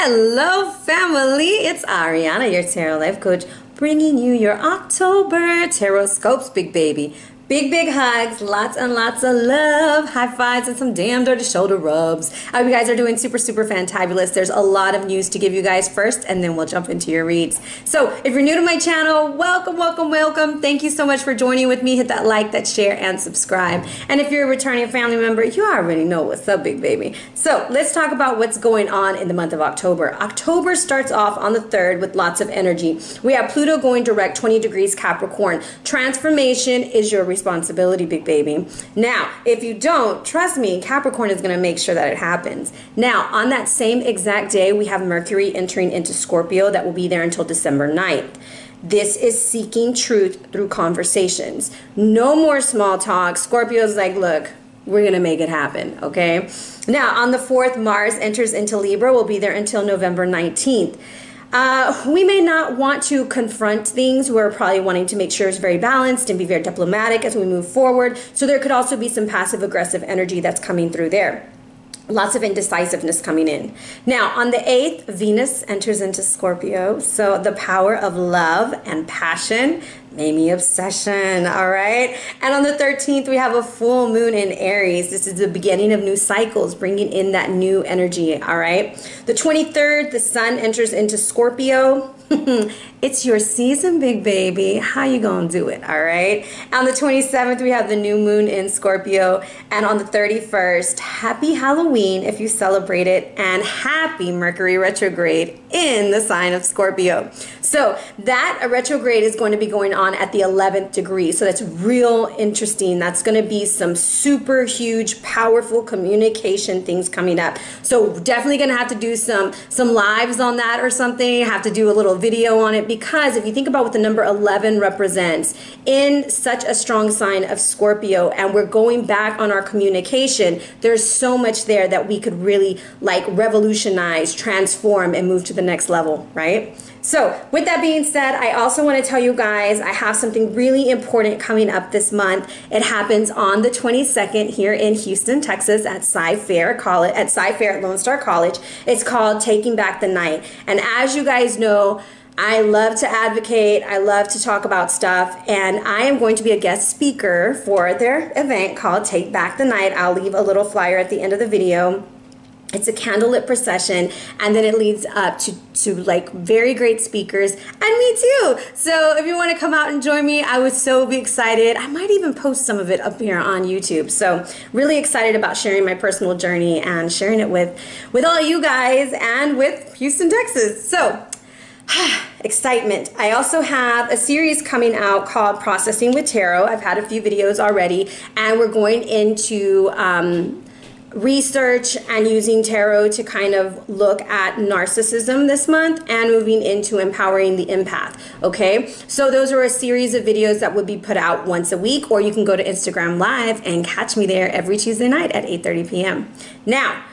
Hello family, it's Ariana, your tarot life coach, bringing you your October tarot scopes, big baby. Big hugs, lots and lots of love, high fives, and some damn dirty shoulder rubs. I hope you guys are doing super fantabulous. There's a lot of news to give you guys first, and then we'll jump into your reads. So if you're new to my channel, welcome. Thank you so much for joining with me. Hit that like, that share, and subscribe. And if you're a returning family member, you already know what's up, big baby. So let's talk about what's going on in the month of October. October starts off on the 3rd with lots of energy. We have Pluto going direct 20 degrees Capricorn. Transformation is your responsibility, big baby. Now, if you don't, trust me, Capricorn is going to make sure that it happens. Now, on that same exact day, we have Mercury entering into Scorpio that will be there until December 9th. This is seeking truth through conversations. No more small talk. Scorpio's like, look, we're going to make it happen, okay? Now, on the 4th, Mars enters into Libra. We'll be there until November 19th. We may not want to confront things. We're probably wanting to make sure it's very balanced and be very diplomatic as we move forward. So there could also be some passive-aggressive energy that's coming through there. Lots of indecisiveness coming in. Now, on the 8th, Venus enters into Scorpio. So the power of love and passion, maybe obsession, all right? And on the 13th, we have a full moon in Aries. This is the beginning of new cycles, bringing in that new energy, all right? The 23rd, the sun enters into Scorpio. It's your season, big baby. How you gonna do it, all right? On the 27th, we have the new moon in Scorpio. And on the 31st, happy Halloween if you celebrate it, and happy Mercury retrograde in the sign of Scorpio. So that retrograde is going to be going on at the 11th degree. So that's real interesting. That's going to be some super huge, powerful communication things coming up. So definitely going to have to do some lives on that or something. Have to do a little video on it, because if you think about what the number 11 represents in such a strong sign of Scorpio, and we're going back on our communication, there's so much there that we could really like revolutionize, transform, and move to the next level, right? So with that being said, I also want to tell you guys I have something really important coming up this month. It happens on the 22nd here in Houston, Texas at Sci-Fair College, at Lone Star College. It's called Taking Back the Night. And as you guys know, I love to advocate, I love to talk about stuff, and I am going to be a guest speaker for their event called Take Back the Night. I'll leave a little flyer at the end of the video. It's a candlelit procession, and then it leads up to like very great speakers, and me too. So if you want to come out and join me, I would so be excited. I might even post some of it up here on YouTube. So really excited about sharing my personal journey and sharing it with all you guys and with Houston, Texas. So excitement. I also have a series coming out called Processing with Tarot. I've had a few videos already, and we're going into research and using tarot to kind of look at narcissism this month, and moving into empowering the empath. Okay, so those are a series of videos that would be put out once a week, or you can go to Instagram Live and catch me there every Tuesday night at 8:30 p.m. Now,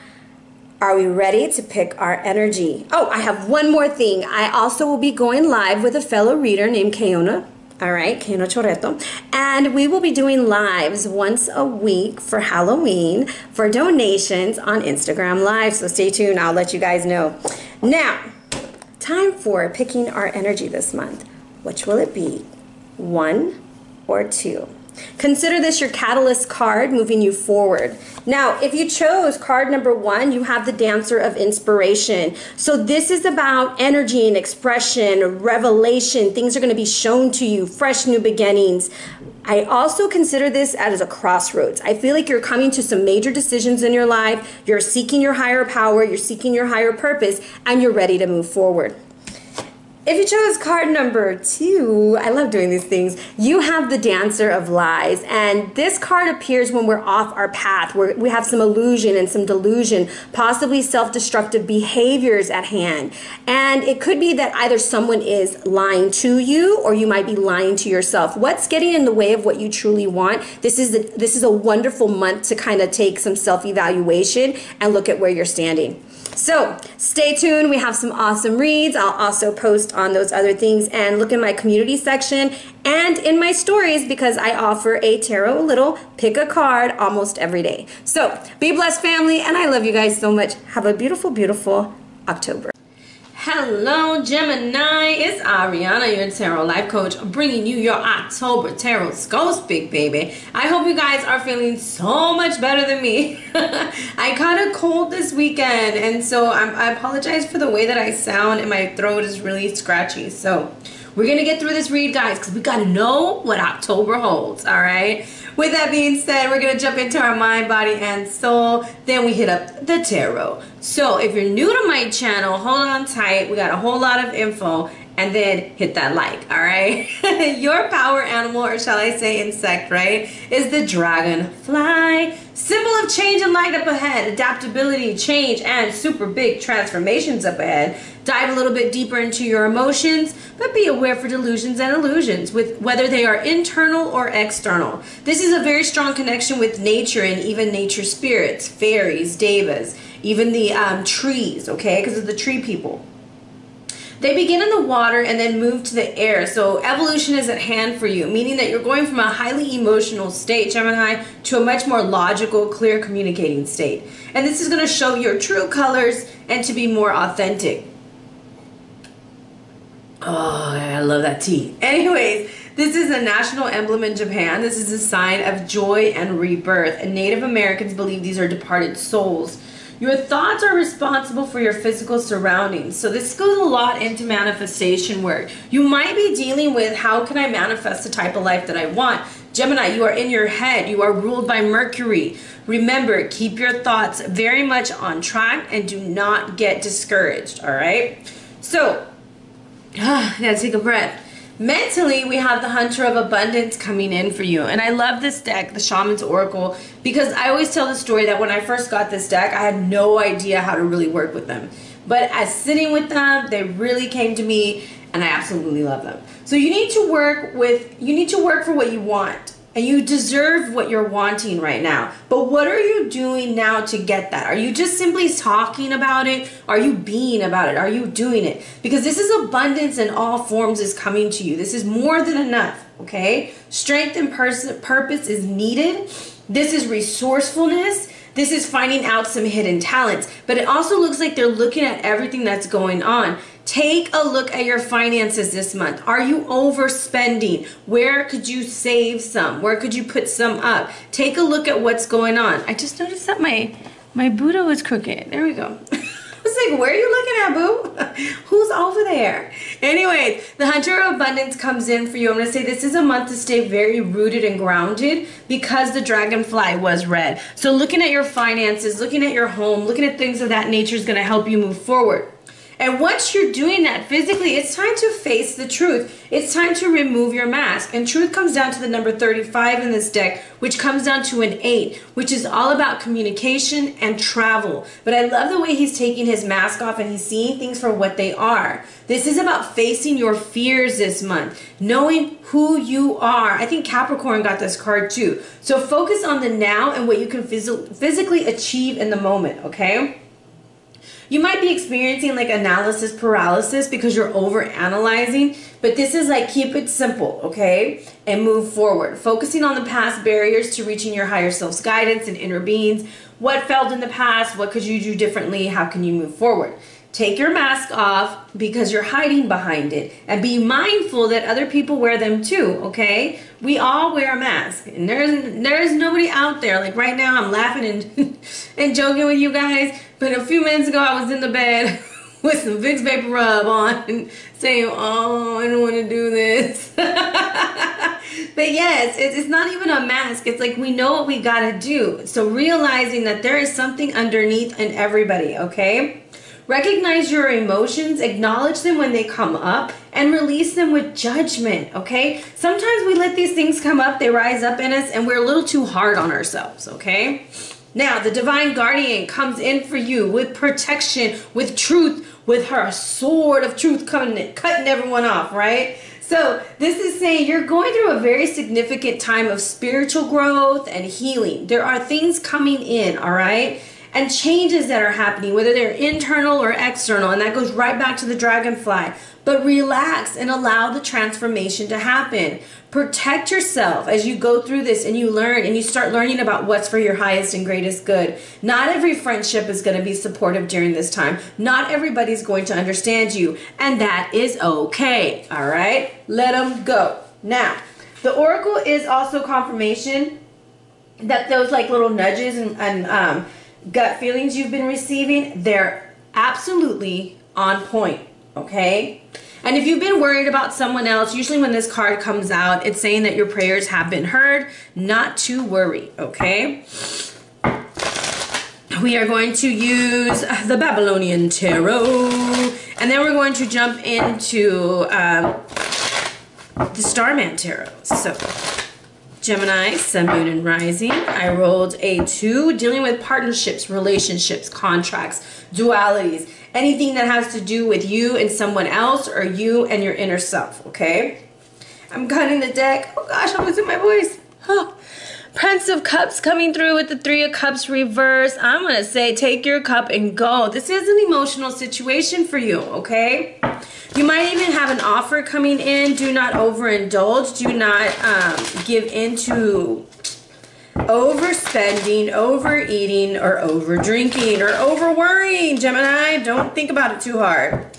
are we ready to pick our energy? Oh, I have one more thing. I also will be going live with a fellow reader named Keona. All right, Keona Choreto. And we will be doing lives once a week for Halloween for donations on Instagram Live. So stay tuned. I'll let you guys know. Now, time for picking our energy this month. Which will it be? 1 or 2? Consider this your catalyst card moving you forward. Now, if you chose card number 1, you have the Dancer of Inspiration. So this is about energy and expression, revelation. Things are going to be shown to you, fresh new beginnings. I also consider this as a crossroads. I feel like you're coming to some major decisions in your life. You're seeking your higher power, you're seeking your higher purpose, and you're ready to move forward. If you chose card number 2, I love doing these things, you have the Dancer of Lies. And this card appears when we're off our path, where we have some illusion and some delusion, possibly self-destructive behaviors at hand. And it could be that either someone is lying to you, or you might be lying to yourself. What's getting in the way of what you truly want? This is a wonderful month to kind of take some self-evaluation and look at where you're standing. So stay tuned. We have some awesome reads. I'll also post on those other things, and look in my community section and in my stories, because I offer a tarot little pick a card almost every day. So be blessed, family, and I love you guys so much. Have a beautiful, beautiful October. Hello, Gemini. It's Ariana, your tarot life coach, bringing you your October tarot scopes, big baby. I hope you guys are feeling so much better than me. I caught a cold this weekend, and so I apologize for the way that I sound, and my throat is really scratchy. So we're going to get through this read, guys, because we got to know what October holds, all right? With that being said, we're going to jump into our mind, body, and soul. Then we hit up the tarot. So if you're new to my channel, hold on tight. We got a whole lot of info. And then hit that like, all right? Your power animal, or shall I say insect, right, is the dragonfly. Symbol of change and light up ahead. Adaptability, change, and super big transformations up ahead. Dive a little bit deeper into your emotions, but be aware for delusions and illusions, with whether they are internal or external. This is a very strong connection with nature and even nature spirits, fairies, devas, even the trees, okay, because of the tree people. They begin in the water and then move to the air. So evolution is at hand for you, meaning that you're going from a highly emotional state, Gemini, to a much more logical, clear communicating state. And this is going to show your true colors and to be more authentic. Oh, I love that tea. Anyways, this is a national emblem in Japan. This is a sign of joy and rebirth. And Native Americans believe these are departed souls. Your thoughts are responsible for your physical surroundings. So this goes a lot into manifestation work. You might be dealing with, how can I manifest the type of life that I want? Gemini, you are in your head. You are ruled by Mercury. Remember, keep your thoughts very much on track and do not get discouraged, all right? So, gotta take a breath. Mentally, we have the Hunter of Abundance coming in for you. And I love this deck, the Shaman's Oracle, because I always tell the story that when I first got this deck, I had no idea how to really work with them. But as sitting with them, they really came to me, and I absolutely love them. So you need to work for what you want. And you deserve what you're wanting right now. But what are you doing now to get that? Are you just simply talking about it? Are you being about it? Are you doing it? Because this is abundance in all forms is coming to you. This is more than enough, okay? Strength and purpose is needed. This is resourcefulness. This is finding out some hidden talents. But it also looks like they're looking at everything that's going on. Take a look at your finances this month. Are you overspending? Where could you save some? Where could you put some up? Take a look at what's going on. I just noticed that my Buddha was crooked. There we go. I was like, where are you looking at, boo? Who's over there? Anyways, the Hunter of Abundance comes in for you. I'm going to say this is a month to stay very rooted and grounded because the dragonfly was red. So looking at your finances, looking at your home, looking at things of that nature is going to help you move forward. And once you're doing that physically, it's time to face the truth. It's time to remove your mask. And truth comes down to the number 35 in this deck, which comes down to an 8, which is all about communication and travel. But I love the way he's taking his mask off and he's seeing things for what they are. This is about facing your fears this month, knowing who you are. I think Capricorn got this card too. So focus on the now and what you can physically achieve in the moment, okay? You might be experiencing like analysis paralysis because you're over analyzing, but this is like keep it simple, okay? And move forward. Focusing on the past barriers to reaching your higher self's guidance and inner beings. What failed in the past? What could you do differently? How can you move forward? Take your mask off because you're hiding behind it, and be mindful that other people wear them too, okay? We all wear a mask, and there's nobody out there. Like right now, I'm laughing and joking with you guys, but a few minutes ago, I was in the bed with some Vicks Vapor Rub on and saying, oh, I don't want to do this. But yes, it's not even a mask. It's like we know what we got to do. So realizing that there is something underneath in everybody, okay? Recognize your emotions, acknowledge them when they come up, and release them with judgment, okay? Sometimes we let these things come up, they rise up in us, and we're a little too hard on ourselves, okay? Now, the Divine Guardian comes in for you with protection, with truth, with her sword of truth cutting everyone off, right? So this is saying you're going through a very significant time of spiritual growth and healing. There are things coming in, all right? and changes that are happening, whether they're internal or external, and that goes right back to the dragonfly. But relax and allow the transformation to happen. Protect yourself as you go through this and you learn and you start learning about what's for your highest and greatest good. Not every friendship is going to be supportive during this time. Not everybody's going to understand you, and that is okay. All right? Let them go. Now, the oracle is also confirmation that those like little nudges and gut feelings you've been receiving, they're absolutely on point. Okay? And if you've been worried about someone else, usually when this card comes out, it's saying that your prayers have been heard. Not to worry, okay? We are going to use the Babylonian Tarot, and then we're going to jump into the Starman Tarot. So, Gemini, Sun, Moon, and Rising. I rolled a 2, dealing with partnerships, relationships, contracts, dualities, anything that has to do with you and someone else or you and your inner self, okay? I'm cutting the deck. Oh gosh, I'm losing my voice. Oh. Prince of Cups coming through with the 3 of Cups reversed. I'm going to say take your cup and go. This is an emotional situation for you, okay? You might even have an offer coming in. Do not overindulge. Do not give into overspending, overeating, or overdrinking, or overworrying, Gemini. Don't think about it too hard.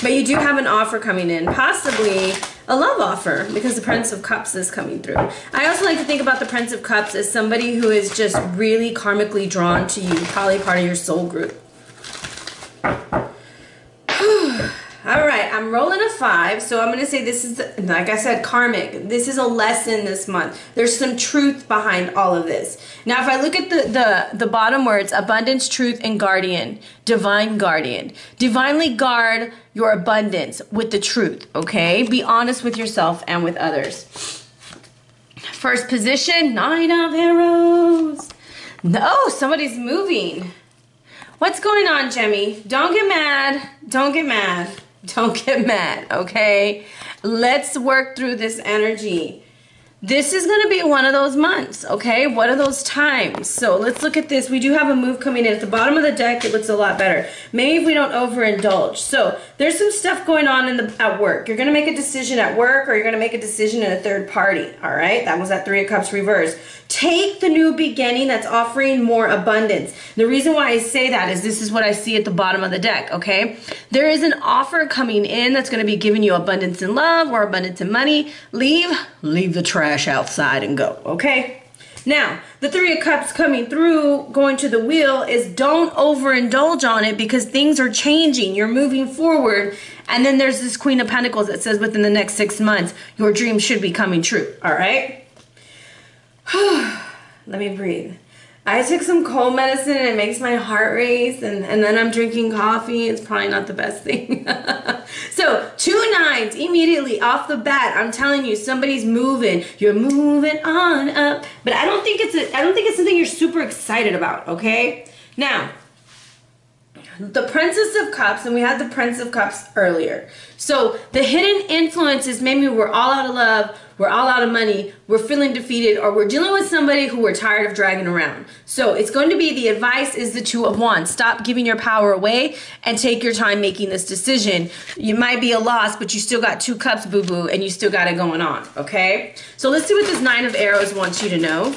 But you do have an offer coming in, possibly a love offer, because the Prince of Cups is coming through. I also like to think about the Prince of Cups as somebody who is just really karmically drawn to you, probably part of your soul group. All right, I'm rolling a 5, so I'm going to say this is, like I said, karmic. This is a lesson this month. There's some truth behind all of this. Now, if I look at the bottom words, abundance, truth, and guardian, divine guardian. Divinely guard your abundance with the truth, okay? Be honest with yourself and with others. First position, 9 of Arrows. No, somebody's moving. What's going on, Jemmy? Don't get mad. Don't get mad. Don't get mad, okay? Let's work through this energy. This is going to be one of those months, okay? One of those times. So let's look at this. We do have a move coming in. At the bottom of the deck, it looks a lot better. Maybe if we don't overindulge. So there's some stuff going on at work. You're going to make a decision at work, or you're going to make a decision in a third party, all right? That was that 3 of Cups reversed. Take the new beginning that's offering more abundance. The reason why I say that is this is what I see at the bottom of the deck, okay? There is an offer coming in that's going to be giving you abundance in love or abundance in money. Leave the trash outside and go, okay? Now, the 3 of Cups coming through, going to the wheel, is don't overindulge on it because things are changing. You're moving forward. And then there's this Queen of Pentacles that says within the next 6 months, your dream should be coming true, all right? Let me breathe. I took some cold medicine and it makes my heart race, and then I'm drinking coffee. It's probably not the best thing. So 2 9s immediately off the bat. I'm telling you, somebody's moving. You're moving on up. But I don't think it's something you're super excited about, okay? Now, the Princess of Cups, and we had the Prince of Cups earlier. So the hidden influences, maybe we're all out of love, we're all out of money, we're feeling defeated, or we're dealing with somebody who we're tired of dragging around. So it's going to be, the advice is the 2 of Wands. Stop giving your power away and take your time making this decision. You might be a loss, but you still got 2 cups, boo-boo, and you still got it going on, okay? So let's see what this 9 of Arrows wants you to know.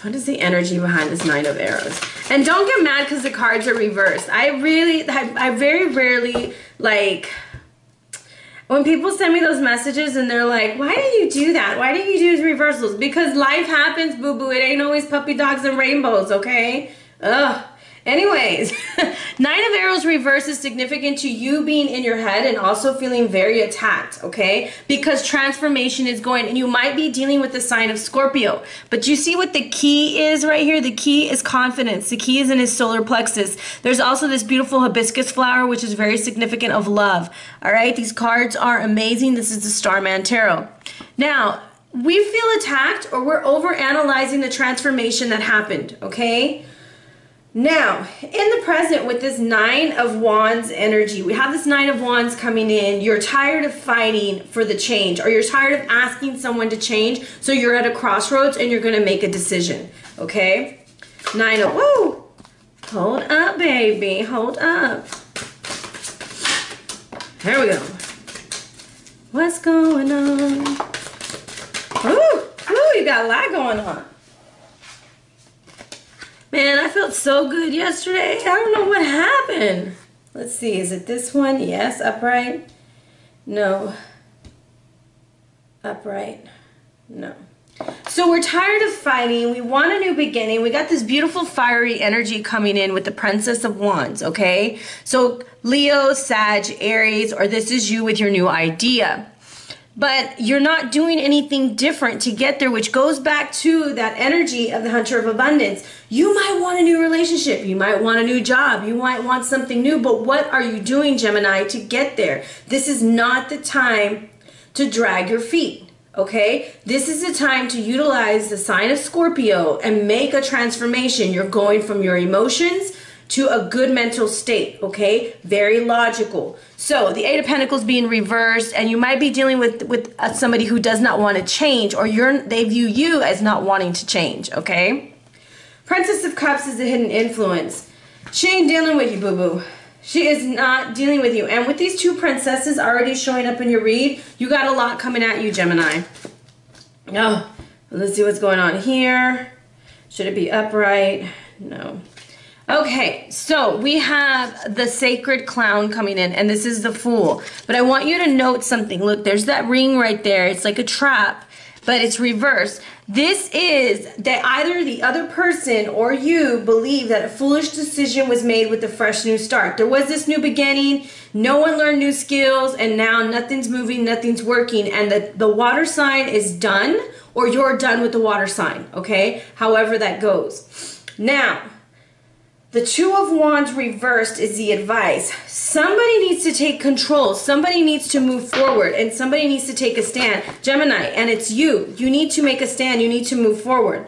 What is the energy behind this 9 of Arrows? And don't get mad because the cards are reversed. I very rarely, like, when people send me those messages and they're like, why do you do that? Why do you do reversals? Because life happens, boo-boo. It ain't always puppy dogs and rainbows, okay? Ugh. Anyways, 9 of Arrows reverse is significant to you being in your head and also feeling very attacked, okay? Because transformation is going, and you might be dealing with the sign of Scorpio. But you see what the key is right here? The key is confidence. The key is in his solar plexus. There's also this beautiful hibiscus flower, which is very significant of love, all right? These cards are amazing. This is the Starman Tarot. Now, we feel attacked, or we're overanalyzing the transformation that happened, okay? Now, in the present with this 9 of Wands energy, we have this 9 of Wands coming in. You're tired of fighting for the change, or you're tired of asking someone to change, so you're at a crossroads and you're going to make a decision, okay? Nine of, woo! Hold up, baby. Hold up. There we go. What's going on? Ooh, ooh, you got a lot going on. Man, I felt so good yesterday. I don't know what happened. Let's see, is it this one? Yes, upright. No. Upright. No. So we're tired of fighting. We want a new beginning. We got this beautiful fiery energy coming in with the Princess of Wands, okay? So Leo, Sag, Aries, or this is you with your new idea. But you're not doing anything different to get there, which goes back to that energy of the Hunter of Abundance. You might want a new relationship. You might want a new job. You might want something new. But what are you doing, Gemini, to get there? This is not the time to drag your feet. Okay, this is the time to utilize the sign of Scorpio and make a transformation. You're going from your emotions to a good mental state, okay? Very logical. So the Eight of Pentacles being reversed, and you might be dealing with somebody who does not want to change, or they view you as not wanting to change, okay? Princess of Cups is the hidden influence. She ain't dealing with you, boo-boo. She is not dealing with you. And with these two princesses already showing up in your read, you got a lot coming at you, Gemini. Oh, let's see what's going on here. Should it be upright? No. Okay, so we have the Sacred Clown coming in, and this is the Fool. But I want you to note something. Look, there's that ring right there. It's like a trap, but it's reversed. This is that either the other person or you believe that a foolish decision was made with a fresh new start. There was this new beginning, no one learned new skills, and now nothing's moving, nothing's working, and the water sign is done, or you're done with the water sign, okay? However that goes. Now, the Two of Wands reversed is the advice. Somebody needs to take control. Somebody needs to move forward, and somebody needs to take a stand. Gemini, and it's you. You need to make a stand. You need to move forward.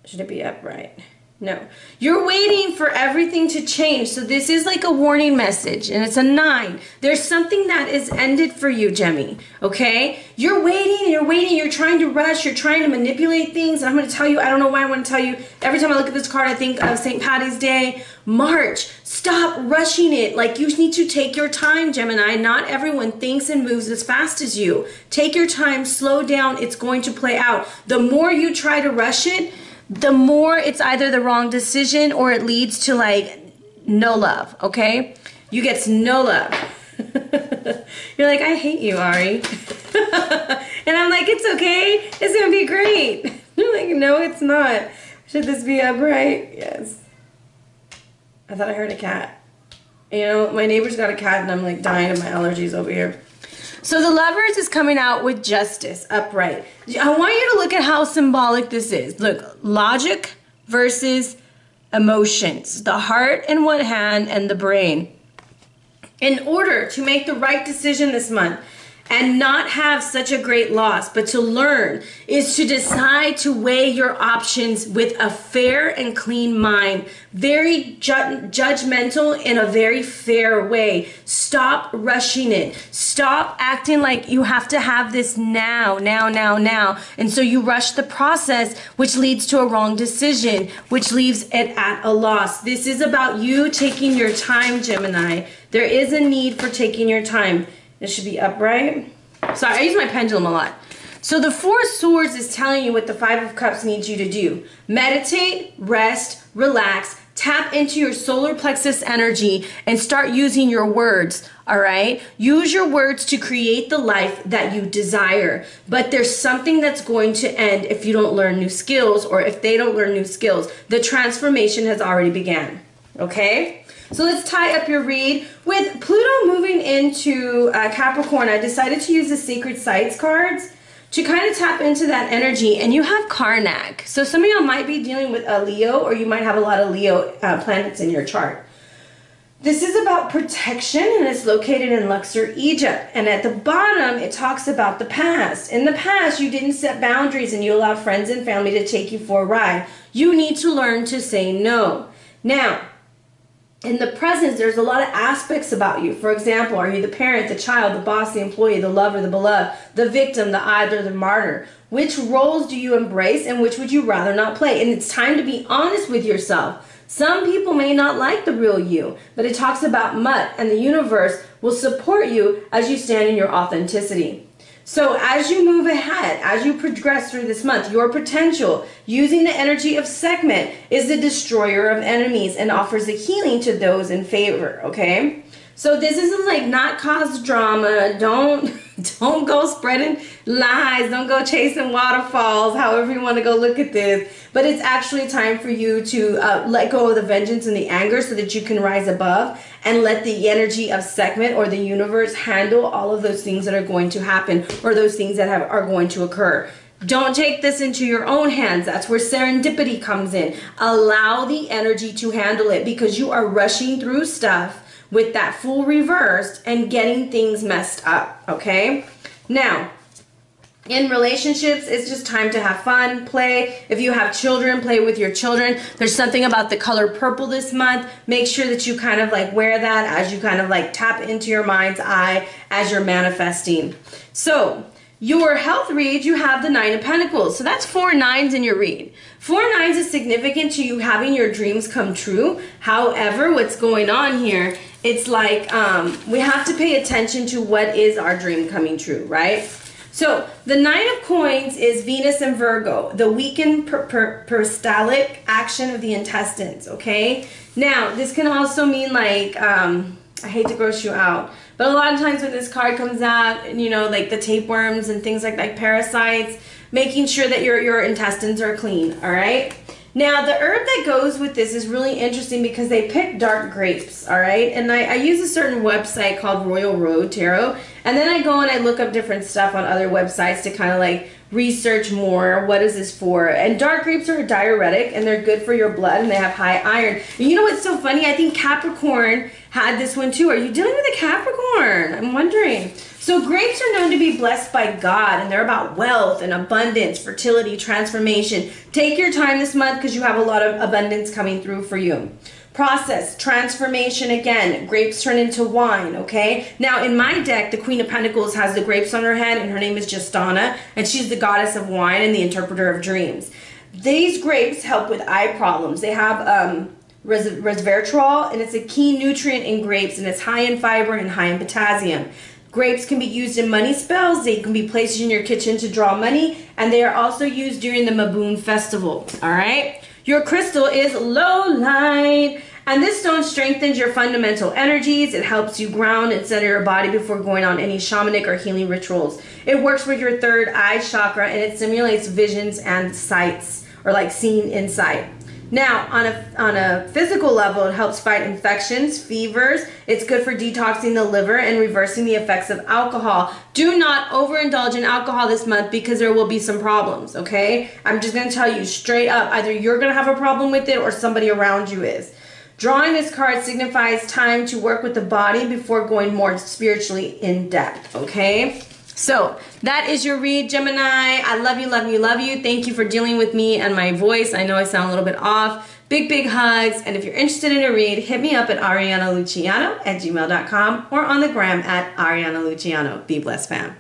Should it be upright? No. You're waiting for everything to change. So this is like a warning message, and it's a 9. There's something that is ended for you, Gemmy, okay? You're waiting, you're trying to rush, you're trying to manipulate things. And I'm going to tell you, I don't know why I want to tell you, every time I look at this card, I think of St. Patty's Day, March. Stop rushing it. Like, you need to take your time, Gemini. Not everyone thinks and moves as fast as you. Take your time, slow down, it's going to play out. The more you try to rush it, the more it's either the wrong decision or it leads to like no love, okay? You get no love. You're like, I hate you, Ari. And I'm like, it's okay. It's gonna be great. You're like, no, it's not. Should this be upright? Yes. I thought I heard a cat. You know, my neighbor's got a cat and I'm like dying of my allergies over here. So the Lovers is coming out with Justice, upright. I want you to look at how symbolic this is. Look, logic versus emotions. The heart in one hand and the brain. In order to make the right decision this month and not have such a great loss, but to learn, is to decide to weigh your options with a fair and clean mind. Very judgmental in a very fair way. Stop rushing it. Stop acting like you have to have this now. And so you rush the process, which leads to a wrong decision, which leaves it at a loss. This is about you taking your time, Gemini. There is a need for taking your time. This should be upright. Sorry, I use my pendulum a lot. So the Four of Swords is telling you what the Five of Cups needs you to do. Meditate, rest, relax, tap into your solar plexus energy and start using your words, all right? Use your words to create the life that you desire. But there's something that's going to end if you don't learn new skills, or if they don't learn new skills. The transformation has already began, okay? So let's tie up your read. With Pluto moving into Capricorn, I decided to use the Sacred Sites cards to kind of tap into that energy. And you have Karnak. So some of y'all might be dealing with a Leo, or you might have a lot of Leo planets in your chart. This is about protection, and it's located in Luxor, Egypt. And at the bottom, it talks about the past. In the past, you didn't set boundaries and you allowed friends and family to take you for a ride. You need to learn to say no. Now, in the present, there's a lot of aspects about you. For example, are you the parent, the child, the boss, the employee, the lover, the beloved, the victim, the idler, the martyr? Which roles do you embrace and which would you rather not play? And it's time to be honest with yourself. Some people may not like the real you, but it talks about mutt, and the universe will support you as you stand in your authenticity. So as you move ahead, as you progress through this month, your potential using the energy of segment is the destroyer of enemies and offers a healing to those in favor, okay? So this isn't like not cause drama. Don't go spreading lies. Don't go chasing waterfalls, however you want to go look at this. But it's actually time for you to let go of the vengeance and the anger so that you can rise above and let the energy of segment or the universe handle all of those things that are going to happen or those things that are going to occur. Don't take this into your own hands. That's where serendipity comes in. Allow the energy to handle it because you are rushing through stuff with that Fool reversed and getting things messed up, okay? Now, in relationships, it's just time to have fun, play. If you have children, play with your children. There's something about the color purple this month. Make sure that you kind of like wear that as you kind of like tap into your mind's eye as you're manifesting. So, your health read, you have the Nine of Pentacles. So that's 4 9s in your read. 4 9s is significant to you having your dreams come true. However, what's going on here, it's like we have to pay attention to what is our dream coming true, right? So the Nine of Coins is Venus and Virgo, the weakened peristaltic action of the intestines, okay? Now, this can also mean like, I hate to gross you out, but a lot of times when this card comes out, you know, like the tapeworms and things like parasites, making sure that your intestines are clean, all right? Now, the herb that goes with this is really interesting because they pick dark grapes, all right? And I use a certain website called Royal Road Tarot, and then I go and I look up different stuff on other websites to kind of like research more. What is this for? And dark grapes are a diuretic, and they're good for your blood, and they have high iron. And you know what's so funny? I think Capricorn had this one too. Are you dealing with a Capricorn? I'm wondering. So grapes are known to be blessed by God, and they're about wealth and abundance, fertility, transformation. Take your time this month because you have a lot of abundance coming through for you. Process, transformation again. Grapes turn into wine, okay? Now, in my deck, the Queen of Pentacles has the grapes on her head, and her name is Justana, and she's the goddess of wine and the interpreter of dreams. These grapes help with eye problems. They have resveratrol, and it's a key nutrient in grapes, and it's high in fiber and high in potassium. Grapes can be used in money spells. They can be placed in your kitchen to draw money, and they are also used during the Maboon festival, all right? Your crystal is low light, and this stone strengthens your fundamental energies. It helps you ground and center your body before going on any shamanic or healing rituals. It works with your third eye chakra, and it simulates visions and sights, or like seeing insight. Now, on a physical level, it helps fight infections, fevers. It's good for detoxing the liver and reversing the effects of alcohol. Do not overindulge in alcohol this month because there will be some problems, okay? I'm just going to tell you straight up, either you're going to have a problem with it or somebody around you is. Drawing this card signifies time to work with the body before going more spiritually in depth, okay? So that is your read, Gemini. I love you, love you, love you. Thank you for dealing with me and my voice. I know I sound a little bit off. Big, big hugs. And if you're interested in a read, hit me up at arianaluciano@gmail.com or on the gram at Ariana Luciano. Be blessed, fam.